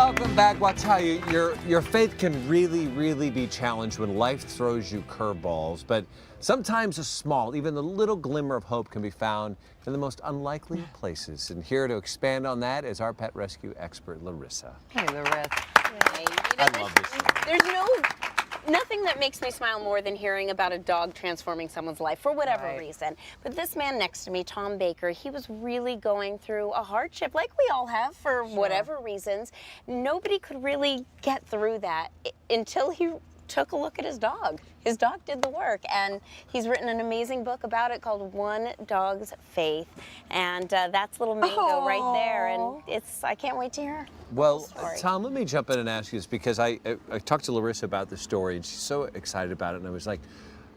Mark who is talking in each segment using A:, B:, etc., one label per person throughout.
A: Welcome back. Well, I'll tell you, your faith can really be challenged when life throws you curveballs. But sometimes a small, even a little glimmer of hope can be found in the most unlikely places. And here to expand on that is our pet rescue expert, Larissa.
B: Hey, Larissa.
C: Hey,
A: I love this.
C: There's nothing that makes me smile more than hearing about a dog transforming someone's life for whatever reason. But this man next to me, Tom Baker, he was really going through a hardship, like we all have for whatever reasons. Nobody could really get through that until he took a look at his dog. His dog did the work, and he's written an amazing book about it called One Dog's Faith, and that's little Mango right there, and I can't wait to hear.
A: Well, Tom, let me jump in and ask you this, because I talked to Larissa about the story, and she's so excited about it, and I was like,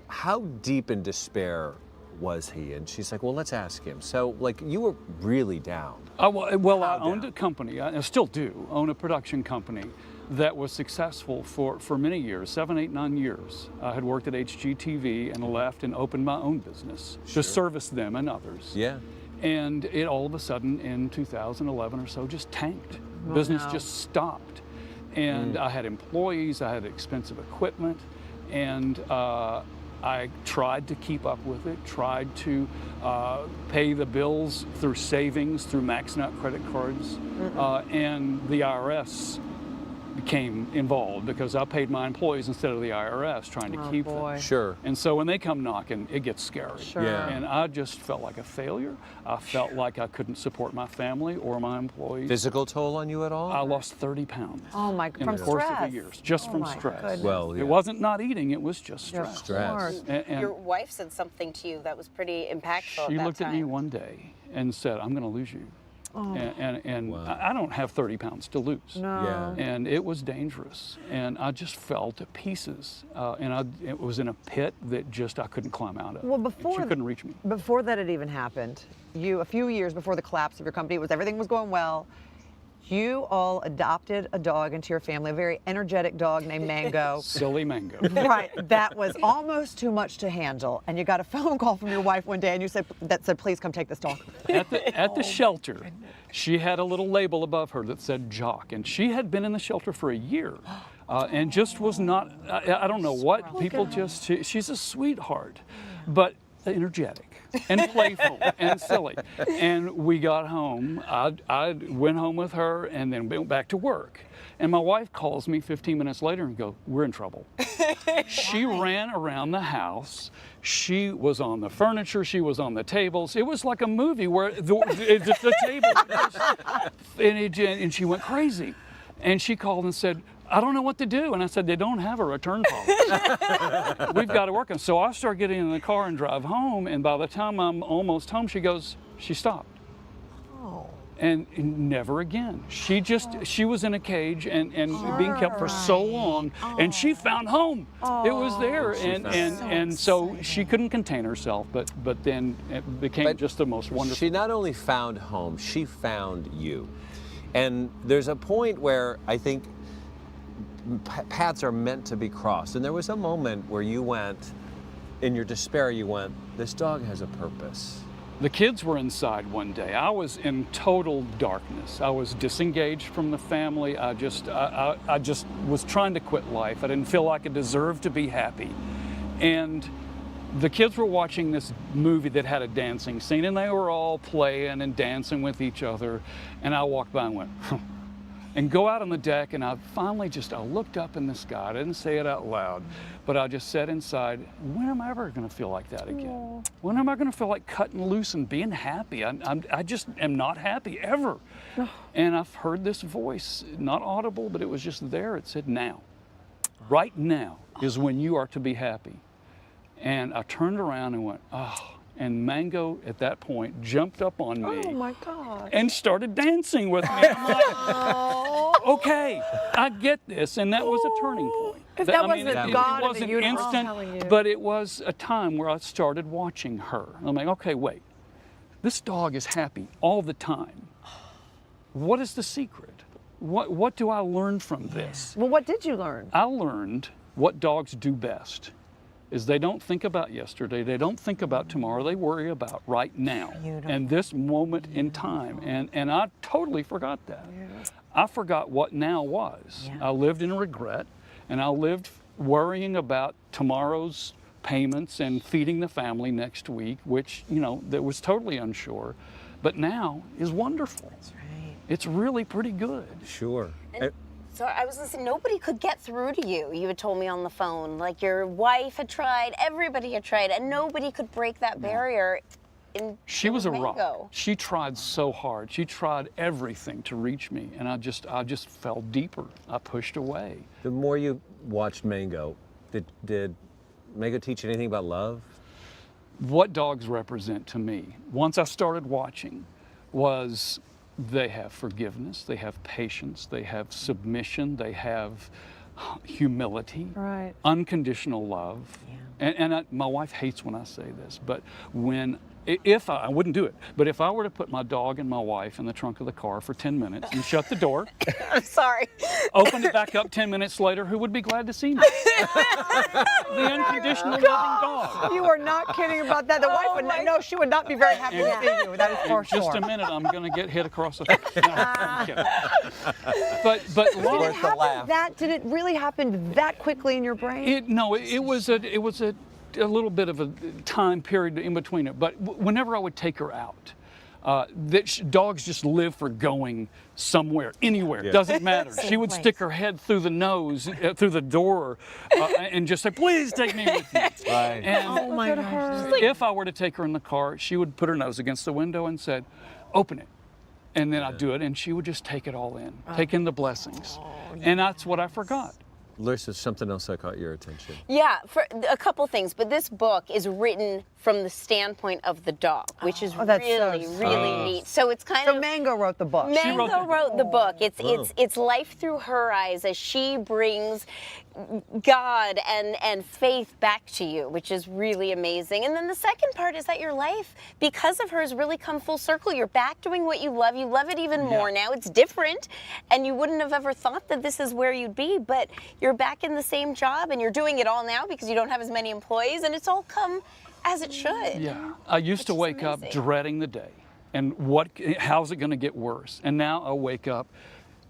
A: how deep in despair was he? And she's like, well, let's ask him. So, like, you were really down.
D: Well, I owned a company, I still do, own a production company that was successful for many years, 7, 8, 9 years. I had worked at HGTV and left and opened my own business to service them and others.
A: Yeah.
D: And it all of a sudden in 2011 or so just tanked. Business just stopped. And I had employees, I had expensive equipment, and I tried to keep up with it, tried to pay the bills through savings, through maxing out credit cards, and the IRS became involved because I paid my employees instead of the IRS trying to keep them.
A: Sure.
D: And so when they come knocking, it gets scary.
B: Sure.
A: Yeah.
D: And I just felt like a failure. I felt like I couldn't support my family or my employees.
A: Physical toll on you at all?
D: I lost 30 pounds.
B: Oh my,
D: in
B: from
D: the course
B: stress.
D: of the years, just from
B: my
D: stress.
B: goodness.
A: Well, yeah.
D: It wasn't not eating, it was just stress.
A: Stress.
D: And
C: Your wife said something to you that was pretty impactful
D: she
C: at that
D: looked
C: time.
D: at me one day and said, I'm going to lose you. And
A: Wow.
D: I don't have 30 pounds to lose.
B: No.
A: Yeah.
D: And it was dangerous. And I just fell to pieces. It was in a pit that just I couldn't climb out of.
B: Well,
D: And
B: before
D: she couldn't reach me.
B: Before that had even happened, a few years before the collapse of your company, everything was going well. You all adopted a dog into your family, a very energetic dog named Mango.
D: Silly Mango.
B: Right, that was almost too much to handle. And you got a phone call from your wife one day, and you said, please come take this dog.
D: At the shelter, she had a little label above her that said Jock, and she had been in the shelter for a year, and just was not. I don't know what people just. She's a sweetheart, but energetic and playful and silly. And we got home. I went home with her, and then went back to work. And my wife calls me 15 minutes later and goes, "We're in trouble." She ran around the house. She was on the furniture. She was on the tables. It was like a movie where the table, and she went crazy. And she called and said, "I don't know what to do." And I said, "They don't have a return policy. We've got to work on." So I start getting in the car and drive home. And by the time I'm almost home, she stopped. And never again. She was in a cage and being kept for so long, and she found home. It was there, and so she couldn't contain herself. But then it became just the most wonderful.
A: She not only found home, she found you. And there's a point where I think paths are meant to be crossed. And there was a moment where you went, in your despair, you went, this dog has a purpose.
D: The kids were inside one day. I was in total darkness. I was disengaged from the family. I just was trying to quit life. I didn't feel like I deserved to be happy. And the kids were watching this movie that had a dancing scene, and they were all playing and dancing with each other. And I walked by and went, huh. And go out on the deck, and I finally I looked up in the sky. I didn't say it out loud, but I just said inside, when am I ever going to feel like that again? When am I going to feel like cutting loose and being happy? I just am not happy ever. And I've heard this voice, not audible, but it was just there. It said, now. Right now is when you are to be happy. And I turned around and went, oh. And Mango, at that point, jumped up on me.
B: Oh my God.
D: And started dancing with me. I'm like, okay, I get this. And that was a turning point.
B: If that wasn't God
D: it
B: in
D: wasn't
B: the universe
D: instant,
B: telling you.
D: but it was a time where I started watching her. I'm like, okay, wait. This dog is happy all the time. What is the secret? What do I learn from this?
B: Well, what did you learn?
D: I learned what dogs do best. is they don't think about yesterday, they don't think about tomorrow, they worry about right now and this moment in time. And I totally forgot that. I forgot what now was. I lived in regret, and I lived worrying about tomorrow's payments and feeding the family next week, which, you know, that was totally unsure. But now is wonderful.
E: That's right.
D: It's really pretty good.
A: Sure.
C: So I was listening, nobody could get through to you. You had told me on the phone, like your wife had tried, everybody had tried, and nobody could break that barrier.
D: She was a rock.
C: Mango.
D: She tried so hard. She tried everything to reach me, and I just fell deeper. I pushed away.
A: The more you watched Mango, did Mango teach you anything about love?
D: What dogs represent to me, once I started watching, was they have forgiveness, they have patience, they have submission, they have humility,
B: Right.
D: unconditional love. And my wife hates when I say this, but if I wouldn't do it, but if I were to put my dog and my wife in the trunk of the car for 10 minutes and shut the door,
C: I'm sorry.
D: open it back up 10 minutes later, who would be glad to see me? The unconditional loving dog.
B: You are not kidding about that. The wife would not, no, she would not be very happy to see you. That is for sure.
D: Just a minute, I'm going to get hit across the face. No, I'm kidding. But
B: Did
D: love,
B: it happen did it really happen that quickly in your brain?
D: it was a little bit of a time period in between it. But whenever I would take her out, dogs just live for going somewhere, anywhere, doesn't matter. She would stick her head through the nose, through the door, and just say, "Please take me with you."
A: Right.
D: And
E: Oh my gosh.
D: if I were to take her in the car, she would put her nose against the window and said, "Open it." And then I'd do it, and she would just take it all in, take in the blessings. And that's what I forgot.
A: Larissa, something else that caught your attention.
C: Yeah, for a couple things, but this book is written from the standpoint of the dog, which is
B: that's so
C: really,
B: sweet.
C: really neat. So it's kind
B: So
C: of
B: Mango wrote the book.
C: Mango wrote the book. It's life through her eyes as she brings God and faith back to you, which is really amazing. And then the second part is that your life, because of her, has really come full circle. You're back doing what you love. You love it even more now. It's different, and you wouldn't have ever thought that this is where you'd be, but you're back in the same job, and you're doing it all now because you don't have as many employees, and it's all come as it should.
D: Yeah, I used to wake up dreading the day and how's it going to get worse? And now I wake up,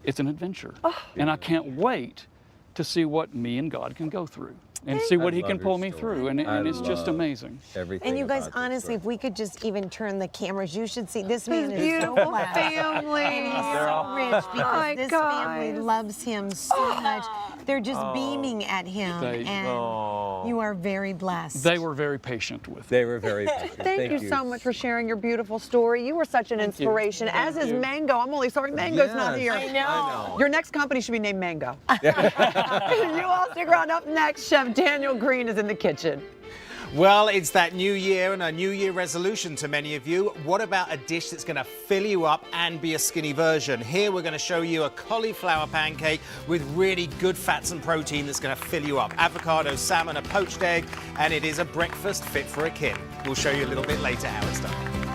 D: it's an adventure. And I can't wait to see what me and God can go through and see what He can pull me through. And it's just amazing.
A: Everything.
E: And you guys,
A: about this
E: honestly,
A: story.
E: if we could just even turn the cameras, you should see this man is so
B: Beautiful
E: blessed.
B: family.
E: And he's so rich
B: My
E: because this
B: guys.
E: family loves him so much. They're just beaming at him,
D: They-
E: and you are very blessed.
D: They were very patient with it.
A: They were very patient.
B: Thank you so much for sharing your beautiful story. You were such an inspiration, as is Mango. I'm only sorry Mango's not here.
A: I know.
B: Your next company should be named Mango. You all stick around. Up next, Chef Daniel Green is in the kitchen.
F: Well, it's that new year and a new year resolution to many of you. What about a dish that's going to fill you up and be a skinny version? Here we're going to show you a cauliflower pancake with really good fats and protein that's going to fill you up. Avocado, salmon, a poached egg, and it is a breakfast fit for a kid. We'll show you a little bit later how it's done.